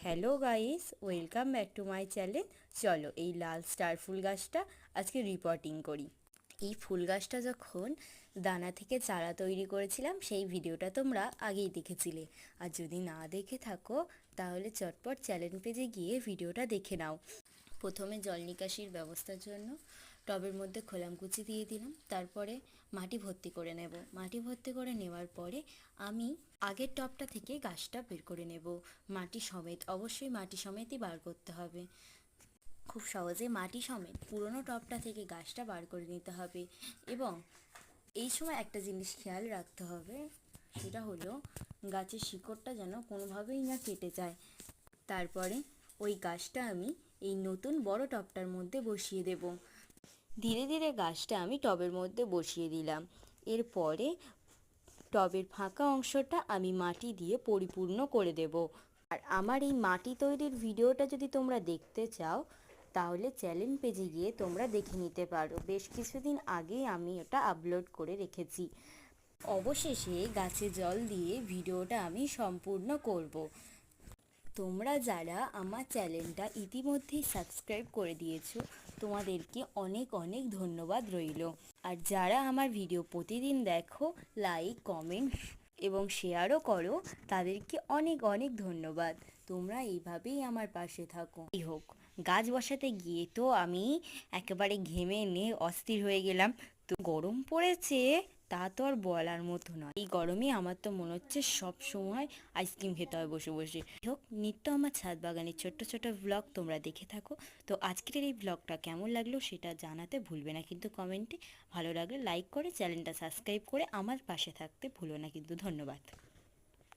Hello guys, welcome back to my channel. চলো এই লাল star ফুল গাছটা আজকে রিপোর্টিং করি। এই ফুল গাছটা যখন দানা থেকে চারা তৈরি করেছিলাম সেই ভিডিওটা তোমরা আগেই দেখেছিলে। আর যদি না দেখে থাকো তাহলে চটপট চ্যানেল পেজে গিয়ে ভিডিওটা দেখে নাও। প্রথমে জল নিকাশির ব্যবস্থার জন্য টবের মধ্যে খোলামকুচি দিয়ে দিলাম, তারপরে মাটি ভর্তি করে নেব। মাটি ভর্তি করে নেওয়ার পরে আমি আগের টবটা থেকে গাছটা বের করে নেব। মাটি সমেত, অবশ্যই মাটি সমেতই বার করতে হবে। খুব সহজে মাটি সমেত পুরনো টবটা থেকে গাছটা বার করে নিতে হবে। এবং এই সময় একটা জিনিস খেয়াল রাখতে হবে, সেটা হলো গাছের শিকড়টা যেন কোনোভাবেই না কেটে যায়। তারপরে ওই গাছটা আমি এই নতুন বড় টবটার মধ্যে বসিয়ে দেব। ধীরে ধীরে গাছটা আমি টবের মধ্যে বসিয়ে দিলাম। এরপরে টবের ফাঁকা অংশটা আমি মাটি দিয়ে পরিপূর্ণ করে দেব। আর আমার এই মাটি তৈরির ভিডিওটা যদি তোমরা দেখতে চাও তাহলে চ্যানেল পেজে গিয়ে তোমরা দেখে নিতে পারো। বেশ কিছুদিন আগেই আমি ওটা আপলোড করে রেখেছি। অবশেষে গাছে জল দিয়ে ভিডিওটা আমি সম্পূর্ণ করব। তোমরা যারা আমার চ্যানেলটা ইতিমধ্যেই সাবস্ক্রাইব করে দিয়েছো তোমাদেরকে অনেক অনেক ধন্যবাদ রইল। আর যারা আমার ভিডিও প্রতিদিন দেখো, লাইক, কমেন্ট এবং শেয়ারও করো, তাদেরকে অনেক অনেক ধন্যবাদ। তোমরা এইভাবেই আমার পাশে থাকো। এই হোক, গাছ বসাতে গিয়ে তো আমি একেবারে ঘেমে অস্থির হয়ে গেলাম। তো গরম পড়েছে, তা তো আর বলার মতো নয়। এই গরমে আমার তো মনে হচ্ছে সব সময় আইসক্রিম খেতে হয় বসে বসে। হোক, নিত্য আমার ছাদ বাগানের ছোট্ট ছোট্ট ব্লগ তোমরা দেখে থাকো। তো আজকের এই ব্লগটা কেমন লাগলো সেটা জানাতে ভুলবে না কিন্তু কমেন্টে। ভালো লাগলে লাইক করে চ্যানেলটা সাবস্ক্রাইব করে আমার পাশে থাকতে ভুলো না কিন্তু। ধন্যবাদ।